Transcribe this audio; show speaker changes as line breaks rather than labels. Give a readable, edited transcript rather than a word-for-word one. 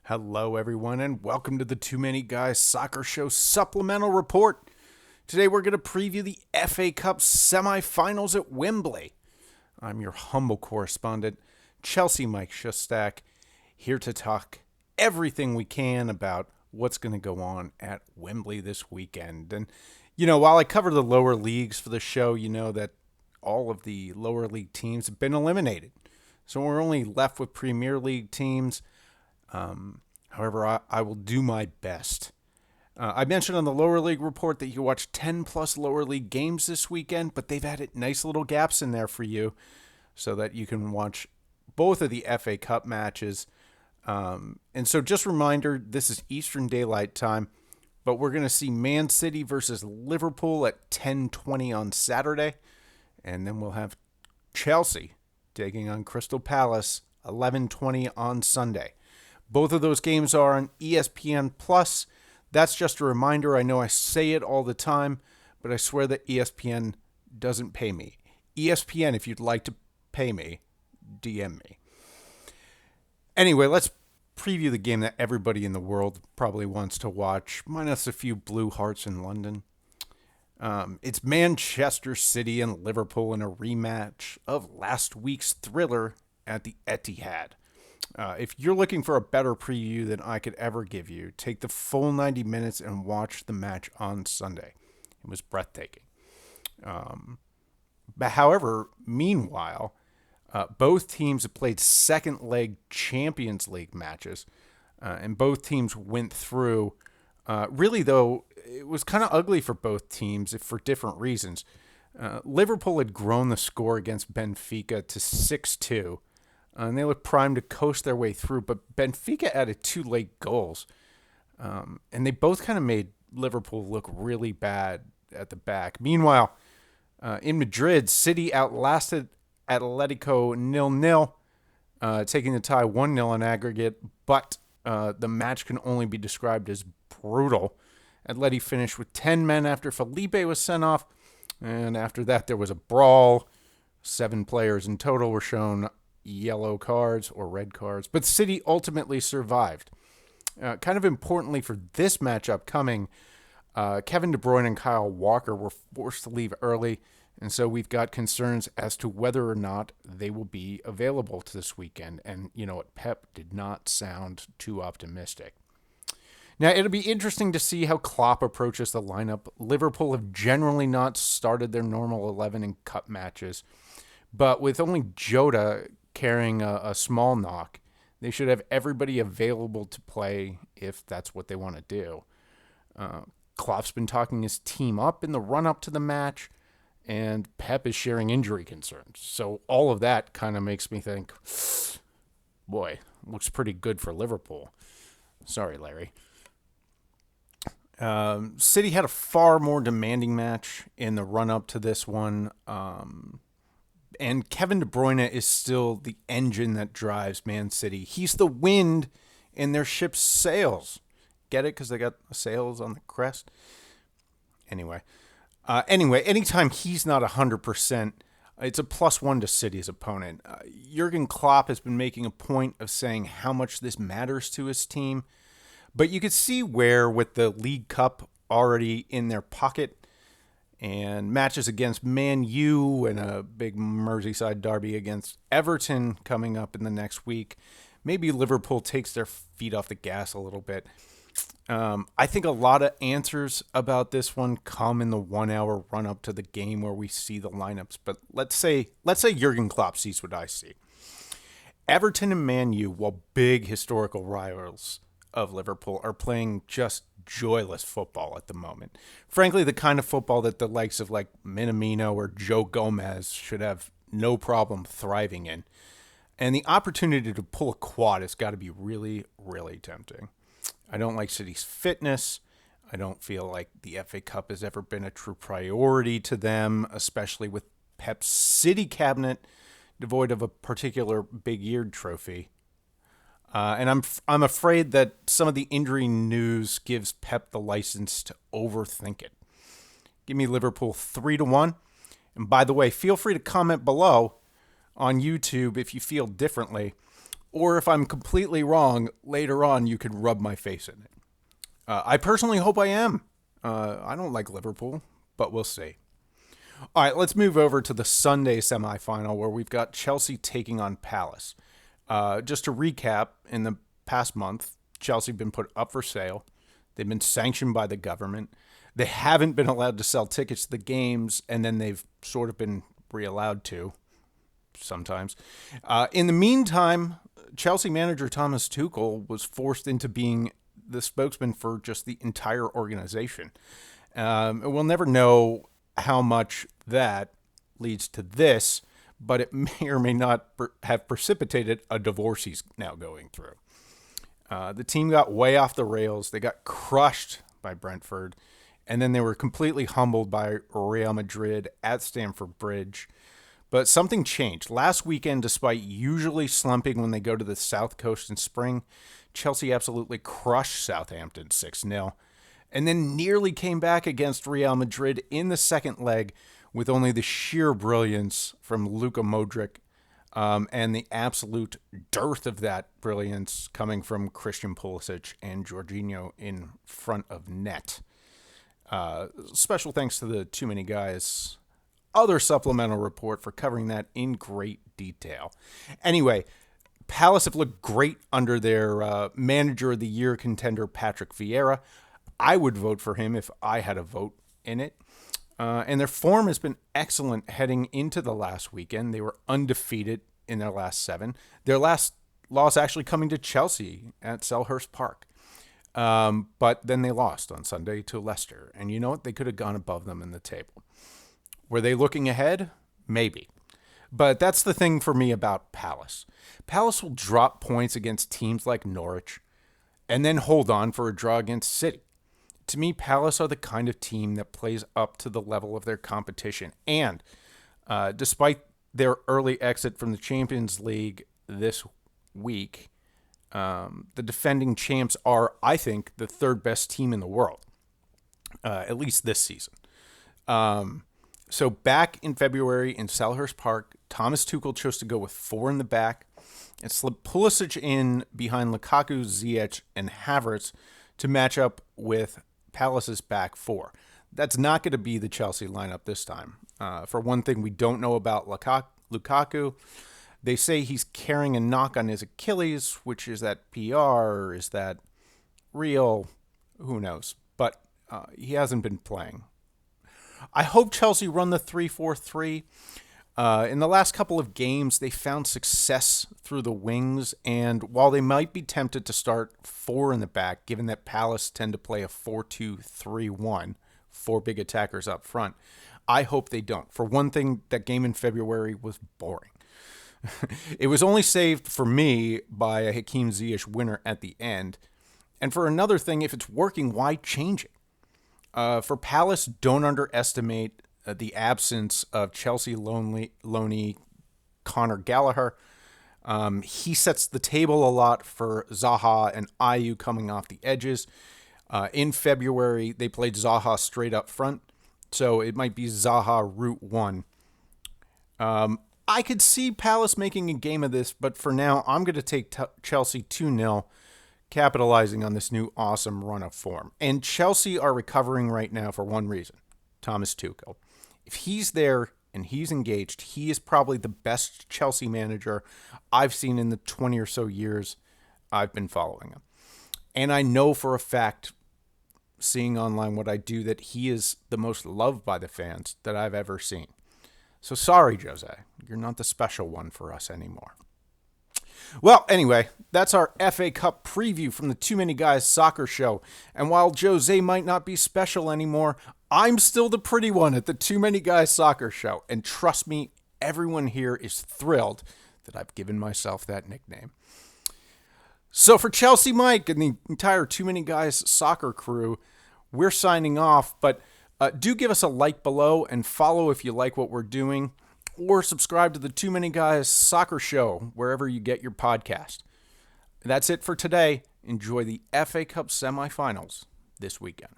Hello, everyone, and welcome to the Too Many Guys Soccer Show Supplemental Report. Today, we're going to preview the FA Cup semifinals at Wembley. I'm your humble correspondent, Chelsea Mike Shostak, here to talk everything we can about what's going to go on at Wembley this weekend. And, while I cover the lower leagues for the show, you know that all of the lower league teams have been eliminated. So we're only left with Premier League teams. However, I will do my best. I mentioned on the lower league report that you watch 10 plus lower league games this weekend, but they've added nice little gaps in there for you so that you can watch both of the FA Cup matches. And so just a reminder, this is Eastern Daylight Time, but we're going to see Man City versus Liverpool at 10:20 on Saturday. And then we'll have Chelsea taking on Crystal Palace 11:20 on Sunday. Both of those games are on ESPN Plus. That's just a reminder. I know I say it all the time, but I swear that ESPN doesn't pay me. ESPN, if you'd like to pay me, DM me. Anyway, let's preview the game that everybody in the world probably wants to watch, minus a few blue hearts in London. It's Manchester City and Liverpool in a rematch of last week's thriller at the Etihad. If you're looking for a better preview than I could ever give you, take the full 90 minutes and watch the match on Sunday. It was breathtaking. But however, meanwhile, both teams have played second leg Champions League matches, and both teams went through. Really, though, it was kind of ugly for both teams for different reasons. Liverpool had grown the score against Benfica to 6-2. And they looked primed to coast their way through, but Benfica added 2 late goals. And they both kind of made Liverpool look really bad at the back. Meanwhile, in Madrid, City outlasted Atletico 0-0, taking the tie 1-0 in aggregate, but the match can only be described as brutal. Atleti finished with 10 men after Felipe was sent off, and after that there was a brawl. 7 players in total were shown yellow cards or red cards, but City ultimately survived. Kind of importantly for this matchup coming, Kevin De Bruyne and Kyle Walker were forced to leave early, and so we've got concerns as to whether or not they will be available to this weekend. And you know what, Pep did not sound too optimistic. Now, it'll be interesting to see how Klopp approaches the lineup. Liverpool have generally not started their normal 11 in cup matches, but with only Jota carrying a small knock, they should have everybody available to play if that's what they want to do. Klopp's been talking his team up in the run-up to the match, and Pep is sharing injury concerns. So all of that kind of makes me think, boy, looks pretty good for Liverpool. Sorry, Larry. City had a far more demanding match in the run-up to this one. And Kevin De Bruyne is still the engine that drives Man City. He's the wind in their ship's sails. Get it? Because they got sails on the crest. Anyway, anytime he's not 100%, it's a +1 to City's opponent. Jurgen Klopp has been making a point of saying how much this matters to his team. But you could see where, with the League Cup already in their pocket, and matches against Man U and a big Merseyside derby against Everton coming up in the next week, maybe Liverpool takes their feet off the gas a little bit. I think a lot of answers about this one come in the 1 hour run up to the game where we see the lineups. But let's say Jurgen Klopp sees what I see. Everton and Man U, while big historical rivals of Liverpool, are playing just joyless football at the moment. Frankly, the kind of football that the likes of like Minamino or Joe Gomez should have no problem thriving in. And the opportunity to pull a quad has got to be really, really tempting. I don't like City's fitness. I don't feel like the FA Cup has ever been a true priority to them, especially with Pep's City cabinet devoid of a particular big-eared trophy. And I'm afraid that some of the injury news gives Pep the license to overthink it. Give me Liverpool 3-1. And by the way, feel free to comment below on YouTube if you feel differently. Or if I'm completely wrong, later on you can rub my face in it. I personally hope I am. I don't like Liverpool, but we'll see. All right, let's move over to the Sunday semifinal where we've got Chelsea taking on Palace. Just to recap, in the past month, Chelsea have been put up for sale. They've been sanctioned by the government. They haven't been allowed to sell tickets to the games, and then they've sort of been re-allowed to sometimes. In the meantime, Chelsea manager Thomas Tuchel was forced into being the spokesman for just the entire organization. We'll never know how much that leads to this, but it may or may not have precipitated a divorce he's now going through. The team got way off the rails. They got crushed by Brentford, and then they were completely humbled by Real Madrid at Stamford Bridge. But something changed. Last weekend, despite usually slumping when they go to the South Coast in spring, Chelsea absolutely crushed Southampton 6-0, and then nearly came back against Real Madrid in the second leg with only the sheer brilliance from Luka Modric and the absolute dearth of that brilliance coming from Christian Pulisic and Jorginho in front of net. Special thanks to the Too Many Guys other supplemental report for covering that in great detail. Anyway, Palace have looked great under their manager of the year contender, Patrick Vieira. I would vote for him if I had a vote in it. And their form has been excellent heading into the last weekend. They were undefeated in their last 7. Their last loss actually coming to Chelsea at Selhurst Park. But then they lost on Sunday to Leicester. And you know what? They could have gone above them in the table. Were they looking ahead? Maybe. But that's the thing for me about Palace. Palace will drop points against teams like Norwich and then hold on for a draw against City. To me, Palace are the kind of team that plays up to the level of their competition. And despite their early exit from the Champions League this week, the defending champs are, I think, the third best team in the world, at least this season. So back in February in Selhurst Park, Thomas Tuchel chose to go with 4 in the back and slip Pulisic in behind Lukaku, Ziyech, and Havertz to match up with Palace's back 4. That's not going to be the Chelsea lineup this time. For one thing, we don't know about Lukaku. They say he's carrying a knock on his Achilles, which is that PR, is that real? Who knows? But he hasn't been playing. I hope Chelsea run the 3-4-3. In the last couple of games, they found success through the wings, and while they might be tempted to start 4 in the back, given that Palace tend to play a 4-2-3-1, 4 big attackers up front, I hope they don't. For one thing, that game in February was boring. It was only saved for me by a Hakim Ziyech winner at the end. And for another thing, if it's working, why change it? For Palace, don't underestimate the absence of Chelsea loanee Conor Gallagher. He sets the table a lot for Zaha and Ayew coming off the edges. In February, they played Zaha straight up front, so it might be Zaha route 1. I could see Palace making a game of this, but for now, I'm going to take Chelsea 2-0. Capitalizing on this new awesome run of form. And Chelsea are recovering right now for one reason, Thomas Tuchel. If he's there and he's engaged, he is probably the best Chelsea manager I've seen in the 20 or so years I've been following him. And I know for a fact, seeing online what I do, that he is the most loved by the fans that I've ever seen. So sorry, Jose, you're not the special one for us anymore. Well, anyway, that's our FA Cup preview from the Too Many Guys soccer show. And while Jose might not be special anymore, I'm still the pretty one at the Too Many Guys soccer show. And trust me, everyone here is thrilled that I've given myself that nickname. So for Chelsea Mike and the entire Too Many Guys soccer crew, we're signing off. But do give us a like below and follow if you like what we're doing. Or subscribe to the Too Many Guys soccer show wherever you get your podcast. That's it for today. Enjoy the FA Cup semifinals this weekend.